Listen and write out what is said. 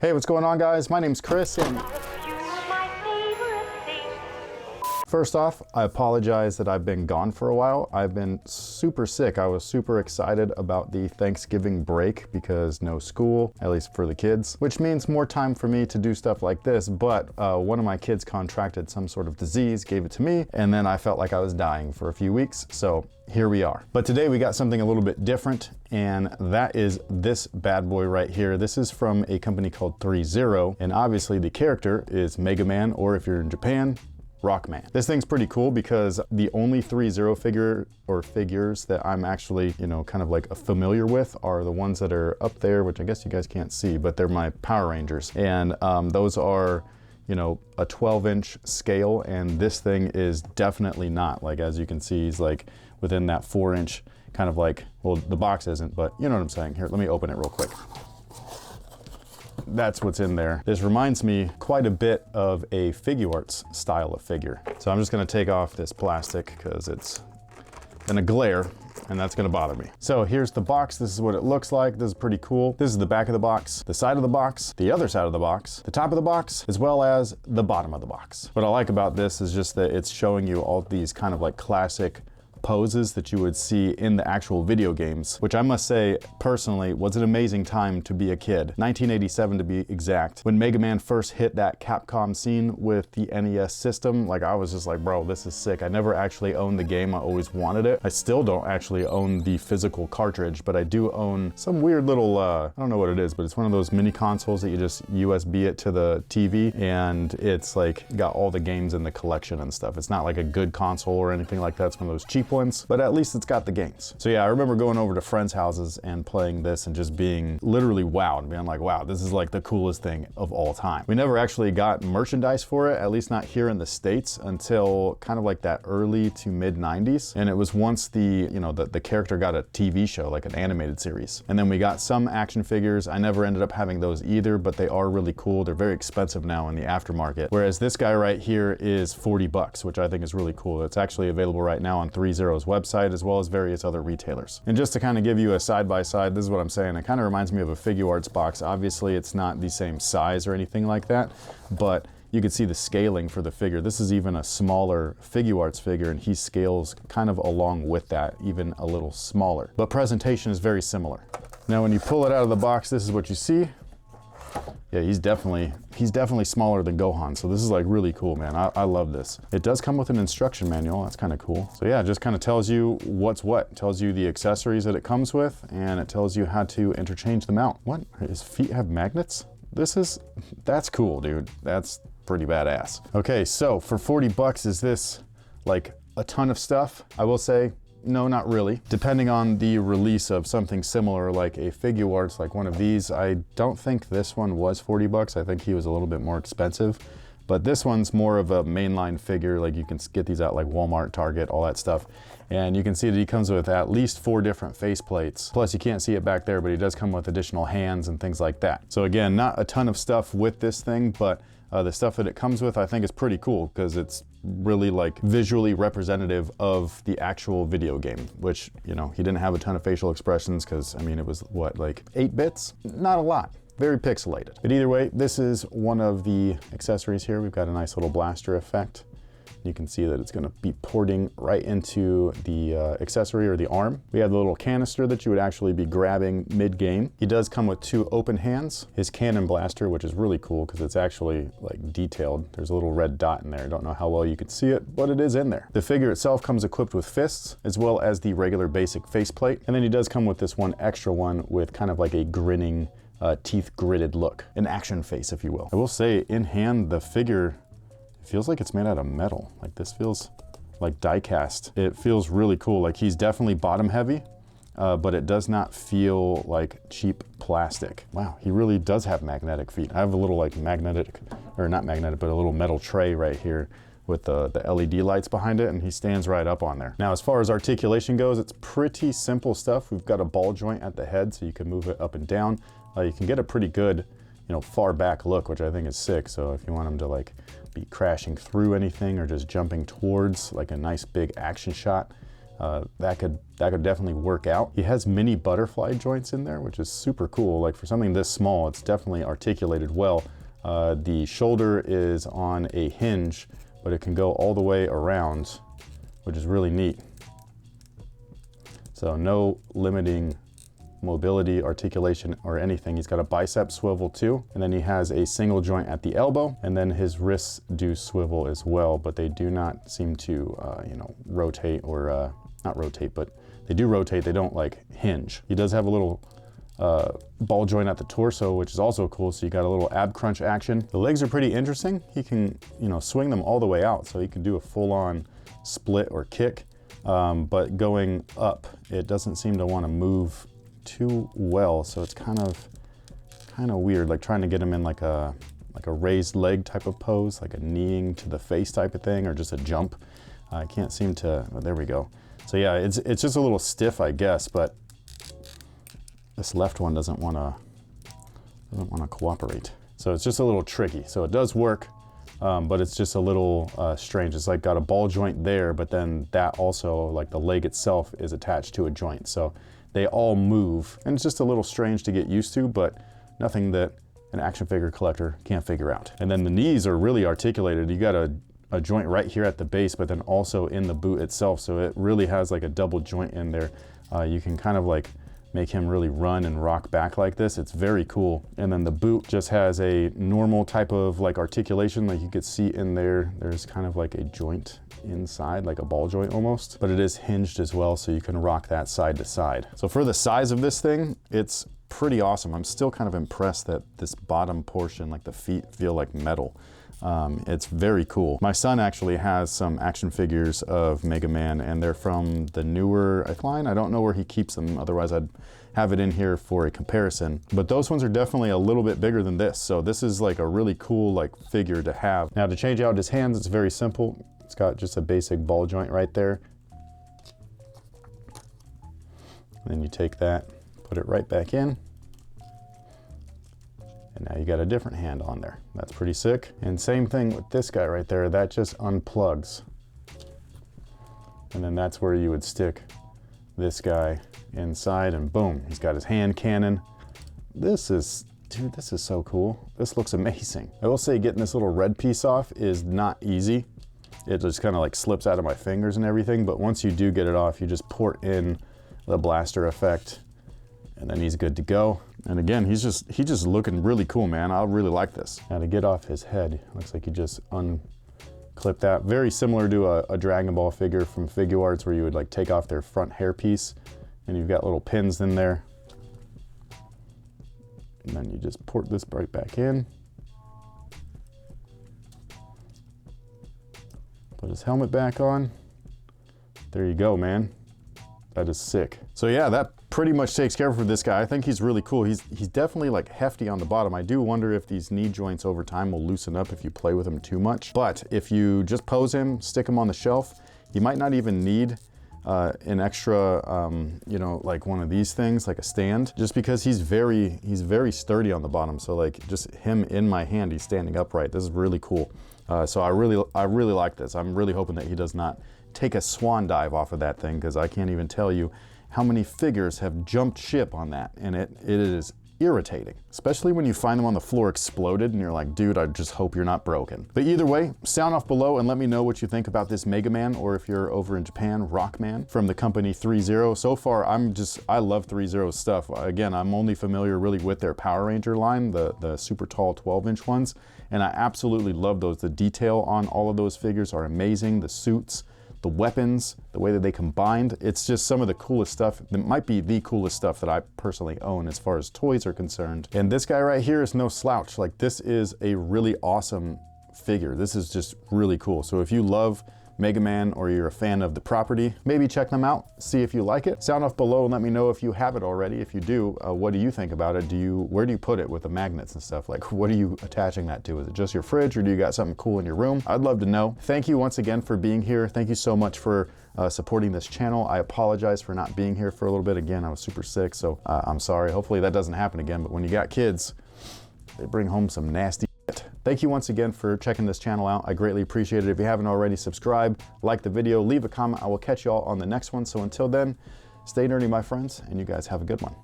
Hey, what's going on, guys? My name's Chris, and first off, I apologize that I've been gone for a while. I've been super sick. I was super excited about the Thanksgiving break because no school, at least for the kids, which means more time for me to do stuff like this. But one of my kids contracted some sort of disease, gave it to me, and then I felt like I was dying for a few weeks. So here we are. But today we got something a little bit different, and that is this bad boy right here. This is from a company called threezero, and obviously the character is Mega Man, or if you're in Japan, Rockman. This thing's pretty cool because the only threezero figure or figures that I'm actually, kind of like familiar with are the ones that are up there, which I guess you guys can't see, but they're my Power Rangers. And those are, a 12-inch scale, and this thing is definitely not. Like, as you can see, he's like within that 4-inch kind of like, well, the box isn't, but you know what I'm saying. Here, let me open it real quick. That's what's in there. This reminds me quite a bit of a Figuarts style of figure. So I'm just gonna take off this plastic because it's gonna glare and that's gonna bother me. So here's the box. This is what it looks like. This is pretty cool. This is the back of the box, the side of the box, the other side of the box, the top of the box, as well as the bottom of the box. What I like about this is just that it's showing you all these kind of like classic poses that you would see in the actual video games, which I must say personally was an amazing time to be a kid. 1987 to be exact. When Mega Man first hit that Capcom scene with the NES system, like I was just like, bro, this is sick. I never actually owned the game. I always wanted it. I still don't actually own the physical cartridge, but I do own some weird little, I don't know what it is, but it's one of those mini consoles that you just USB it to the TV, and it's like got all the games in the collection and stuff. It's not like a good console or anything like that. It's one of those cheap ones, but at least it's got the games. So yeah, I remember going over to friends' houses and playing this and just being literally wowed, being like, wow, this is like the coolest thing of all time. We never actually got merchandise for it, at least not here in the States, until kind of like that early to mid 90s. And it was once the character got a TV show, like an animated series. And then we got some action figures. I never ended up having those either, but they are really cool. They're very expensive now in the aftermarket. Whereas this guy right here is 40 bucks, which I think is really cool. It's actually available right now on threezero's website, as well as various other retailers. And just to kind of give you a side-by-side, this is what I'm saying. It kind of reminds me of a Figuarts box. Obviously, it's not the same size or anything like that, but you can see the scaling for the figure. This is even a smaller Figuarts figure, and he scales kind of along with that, even a little smaller. But presentation is very similar. Now, when you pull it out of the box, this is what you see. Yeah, he's definitely smaller than Gohan, so this is like really cool, man. I love this. It does come with an instruction manual. That's kind of cool. So yeah, it just kind of tells you what's what. It tells you the accessories that it comes with, and it tells you how to interchange them out. What? His feet have magnets? That's cool, dude. That's pretty badass. Okay, so for 40 bucks, is this like a ton of stuff? I will say, no, not really. Depending on the release of something similar like a Figuarts, like one of these, I don't think this one was 40 bucks. I think he was a little bit more expensive. But this one's more of a mainline figure. Like you can get these at like Walmart, Target, all that stuff. And you can see that he comes with at least 4 different face plates. Plus you can't see it back there, but he does come with additional hands and things like that. So again, not a ton of stuff with this thing, but the stuff that it comes with I think is pretty cool because it's really like visually representative of the actual video game, which, he didn't have a ton of facial expressions because, I mean, it was what, like 8 bits? Not a lot. Very pixelated. But either way, this is one of the accessories here. We've got a nice little blaster effect. You can see that it's going to be porting right into the accessory or the arm. We have the little canister that you would actually be grabbing mid-game. He does come with 2 open hands. His cannon blaster, which is really cool because it's actually like detailed. There's a little red dot in there. I don't know how well you can see it, but it is in there. The figure itself comes equipped with fists as well as the regular basic faceplate. And then he does come with this one extra one with kind of like a grinning, teeth gritted look. An action face, if you will. I will say, in hand, the figure feels like it's made out of metal. Like this feels like die cast. It feels really cool. Like he's definitely bottom heavy, but it does not feel like cheap plastic. Wow, he really does have magnetic feet. I have a little like magnetic, or not magnetic, but a little metal tray right here with the LED lights behind it, and he stands right up on there. Now, as far as articulation goes, it's pretty simple stuff. We've got a ball joint at the head, so you can move it up and down. You can get a pretty good, far back look, which I think is sick. So if you want him to like be crashing through anything or just jumping towards like a nice big action shot, that could definitely work out. He has mini butterfly joints in there, which is super cool. Like for something this small, it's definitely articulated well. The shoulder is on a hinge, but it can go all the way around, which is really neat. So no limiting mobility, articulation, or anything. He's got a bicep swivel too, and then he has a single joint at the elbow, and then his wrists do swivel as well, but they do not seem to, you know, rotate or not rotate, but they do rotate. They don't like hinge. He does have a little ball joint at the torso, which is also cool. So you got a little ab crunch action. The legs are pretty interesting. He can, you know, swing them all the way out, so he can do a full-on split or kick. But going up, it doesn't seem to want to move too well, so it's kind of weird, like trying to get him in like a raised leg type of pose, like a kneeing to the face type of thing, or just a jump. I can't seem to, oh, there we go. So yeah, it's just a little stiff, I guess, but this left one doesn't want to cooperate. So it's just a little tricky. So it does work, but it's just a little strange. It's like got a ball joint there, but then that also, like the leg itself is attached to a joint. So they all move, and it's just a little strange to get used to, but nothing that an action figure collector can't figure out. And then the knees are really articulated. You got a joint right here at the base, but then also in the boot itself. So it really has like a double joint in there. You can kind of like make him really run and rock back like this. It's very cool. And then the boot just has a normal type of like articulation, like you could see in there. There's kind of like a joint inside, like a ball joint almost, but it is hinged as well, so you can rock that side to side. So for the size of this thing, it's pretty awesome. I'm still kind of impressed that this bottom portion, like the feet, feel like metal. It's very cool. My son actually has some action figures of Mega Man, and they're from the newer line. I don't know where he keeps them, otherwise I'd have it in here for a comparison. But those ones are definitely a little bit bigger than this. So this is like a really cool like figure to have. Now to change out his hands, it's very simple. It's got just a basic ball joint right there. And then you take that, put it right back in. And now you got a different hand on there. That's pretty sick. And same thing with this guy right there, that just unplugs. And then that's where you would stick this guy inside, and boom, he's got his hand cannon. This is, dude, this is so cool. This looks amazing. I will say getting this little red piece off is not easy. It just kind of like slips out of my fingers and everything, but once you do get it off, you just port in the blaster effect, and then he's good to go. And again, he's just looking really cool, man. I really like this. Now to get off his head, looks like you just unclip that. Very similar to a Dragon Ball figure from Figuarts, where you would like take off their front hairpiece, and you've got little pins in there. And then you just port this right back in. Put his helmet back on. There you go, man. That is sick. So yeah, that pretty much takes care of this guy. I think he's really cool. He's definitely like hefty on the bottom. I do wonder if these knee joints over time will loosen up if you play with him too much. But if you just pose him, stick him on the shelf, you might not even need an extra, you know, like one of these things, like a stand, just because he's very sturdy on the bottom. So like just him in my hand, he's standing upright. This is really cool. So I really like this. I'm really hoping that he does not take a swan dive off of that thing, because I can't even tell you how many figures have jumped ship on that, and it is irritating, especially when you find them on the floor exploded and you're like, dude, I just hope you're not broken. But either way, sound off below and let me know what you think about this Mega Man, or if you're over in Japan, Rockman from the company threezero. So far, I love threezero's stuff. Again, I'm only familiar really with their Power Ranger line, the super tall 12-inch ones, and I absolutely love those. The detail on all of those figures are amazing. The suits, the weapons, the way that they combined, it's just some of the coolest stuff. That might be the coolest stuff that I personally own as far as toys are concerned. And this guy right here is no slouch. Like, this is a really awesome figure. This is just really cool. So if you love Mega Man, or you're a fan of the property, maybe check them out, see if you like it. Sound off below and let me know if you have it already. If you do, what do you think about it? Where do you put it with the magnets and stuff? Like, what are you attaching that to? Is it just your fridge, or do you got something cool in your room? I'd love to know. Thank you once again for being here. Thank you so much for supporting this channel. I apologize for not being here for a little bit. Again, I was super sick, so I'm sorry. Hopefully that doesn't happen again, but when you got kids, they bring home some nasty Thank you once again for checking this channel out. I greatly appreciate it. If you haven't already, subscribe, like the video, leave a comment. I will catch you all on the next one. So until then, stay nerdy, my friends, and you guys have a good one.